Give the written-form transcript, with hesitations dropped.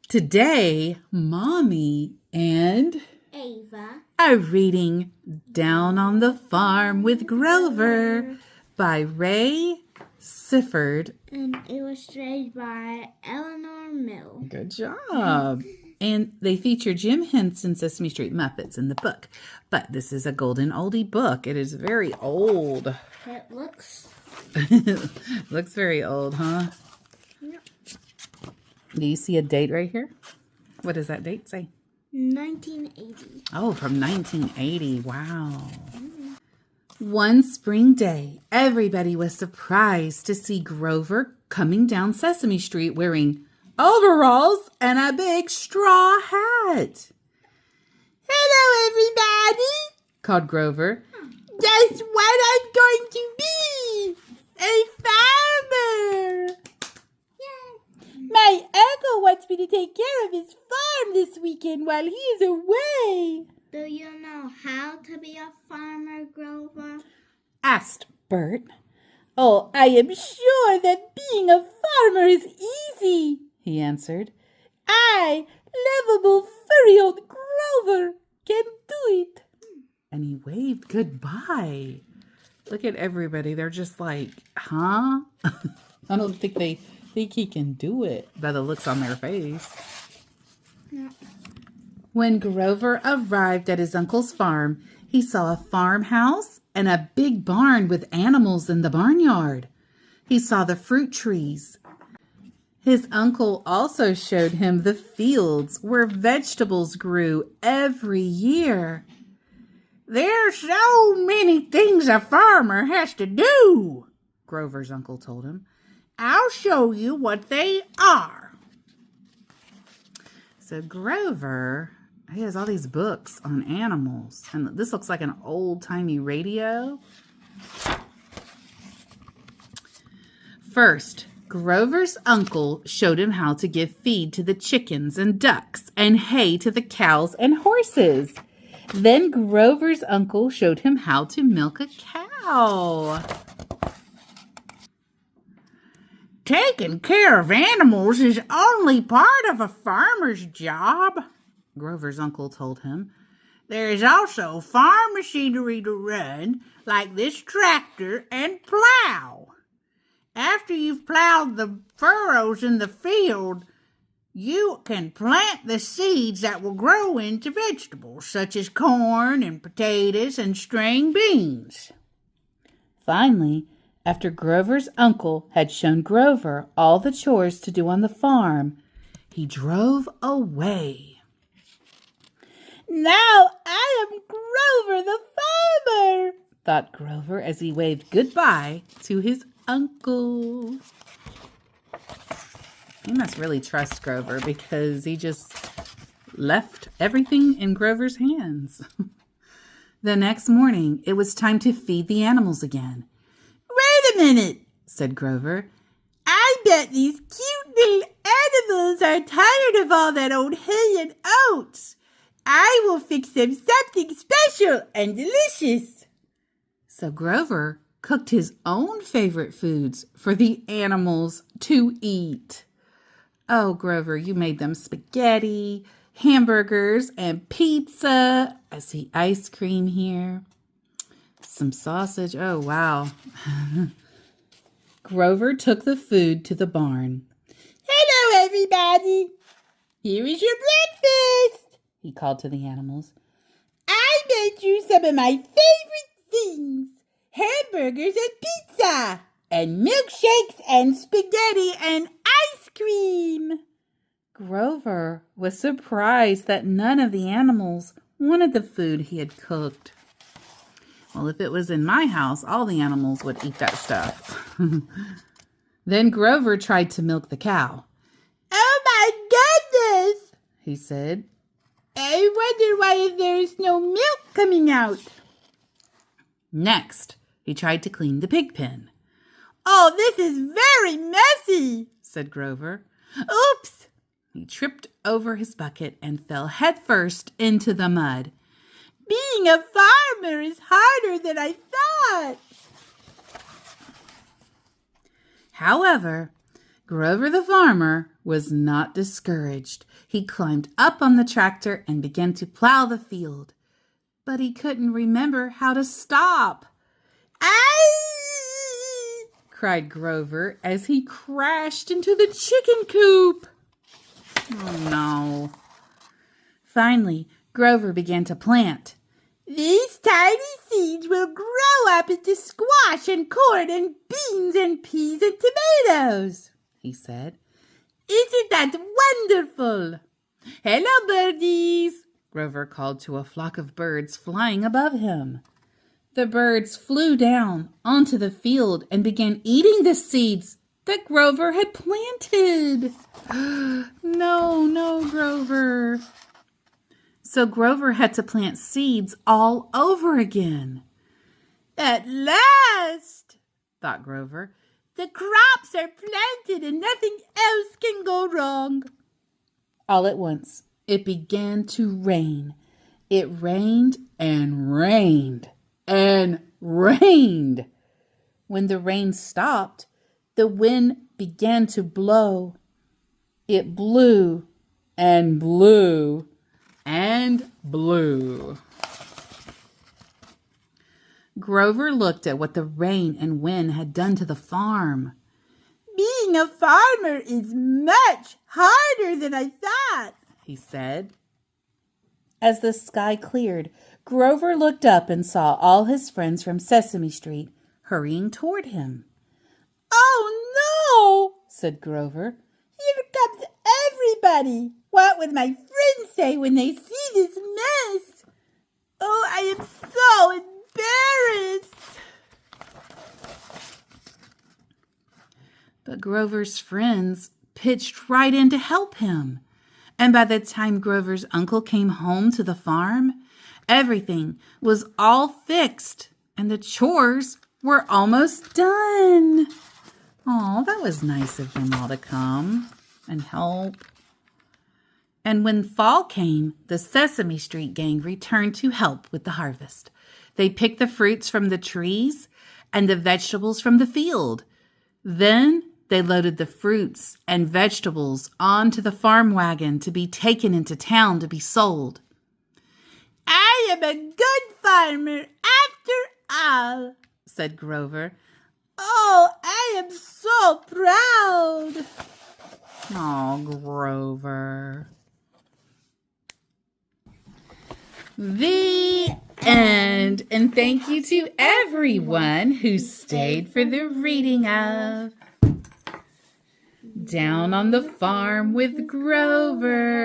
Today, Mommy and Ava are reading Down on the Farm with Grover by Ray Sifford. and illustrated by Eleanor Mill. Good job. And they feature Jim Henson Sesame Street Muppets in the book. But this is a golden oldie book. It is very old. It looks Looks very old, huh? Yep. Do you see a date right here? What does that date say? 1980. Oh, from 1980. Wow. One spring day, everybody was surprised to see Grover coming down Sesame Street wearing overalls and a big straw hat. Hello, everybody, called Grover. Guess what I'm going to be? A farmer. My uncle wants me to take care of his farm this weekend while he is away. Do you know how to be a farmer, Grover? Asked Bert. Oh, I am sure that being a farmer is easy, he answered. I, lovable furry old Grover, can do it. And he waved goodbye. Look at everybody. They're just like, huh? I don't think they think he can do it by the looks on their face. No. When Grover arrived at his uncle's farm, he saw a farmhouse and a big barn with animals in the barnyard. He saw the fruit trees. His uncle also showed him the fields where vegetables grew every year. There's so many things a farmer has to do, Grover's uncle told him. I'll show you what they are. So Grover, he has all these books on animals. And this looks like an old-timey radio. First, Grover's uncle showed him how to give feed to the chickens and ducks and hay to the cows and horses. Then Grover's uncle showed him how to milk a cow. Taking care of animals is only part of a farmer's job, Grover's uncle told him. There is also farm machinery to run, like this tractor and plow. After you've plowed the furrows in the field, you can plant the seeds that will grow into vegetables, such as corn and potatoes and string beans. Finally, after Grover's uncle had shown Grover all the chores to do on the farm, he drove away. Now I am Grover the farmer, thought Grover as he waved goodbye to his uncle. He must really trust Grover because he just left everything in Grover's hands. The next morning, it was time to feed the animals again. Wait a minute, said Grover. I bet these cute little animals are tired of all that old hay and oats. I will fix them something special and delicious. So Grover cooked his own favorite foods for the animals to eat. Oh, Grover, you made them spaghetti, hamburgers, and pizza. I see ice cream here. Some sausage. Oh, wow. Grover took the food to the barn. Hello, everybody. Here is your breakfast, he called to the animals. I made you some of my favorite things. Hamburgers and pizza, and milkshakes and spaghetti and ice cream. Grover was surprised that none of the animals wanted the food he had cooked. Well, if it was in my house, all the animals would eat that stuff. Then Grover tried to milk the cow. Oh my goodness, he said. I wonder why there is no milk coming out. Next, he tried to clean the pig pen. Oh, this is very messy, said Grover. Oops! He tripped over his bucket and fell headfirst into the mud. Being a farmer is harder than I thought. However, Grover the farmer was not discouraged. He climbed up on the tractor and began to plow the field. But he couldn't remember how to stop. "Ah!" cried Grover as he crashed into the chicken coop. Oh no. Finally, Grover began to plant. "These tiny seeds will grow up into squash and corn and beans and peas and tomatoes," he said. "Isn't that wonderful?" "Hello, birdies," Grover called to a flock of birds flying above him. The birds flew down onto the field and began eating the seeds that Grover had planted. No, Grover. So Grover had to plant seeds all over again. "At last," thought Grover, "the crops are planted and nothing else can go wrong." All at once, it began to rain. It rained and rained and rained. When the rain stopped, the wind began to blow. It blew and blew and blew. Grover looked at what the rain and wind had done to the farm. "Being a farmer is much harder than I thought," he said. As the sky cleared, Grover looked up and saw all his friends from Sesame Street hurrying toward him. "Oh, no," said Grover. "Here comes everybody. What would my friends say when they see this mess? Oh, I am so embarrassed." But Grover's friends pitched right in to help him. And by the time Grover's uncle came home to the farm, everything was all fixed and the chores were almost done. Oh, that was nice of them all to come and help. And when fall came, the Sesame Street gang returned to help with the harvest. They picked the fruits from the trees and the vegetables from the field. Then they loaded the fruits and vegetables onto the farm wagon to be taken into town to be sold. "I am a good farmer after all," said Grover. "Oh, I am so proud." Oh, Grover. The end. And thank you to everyone who stayed for the reading of Down on the Farm with Grover.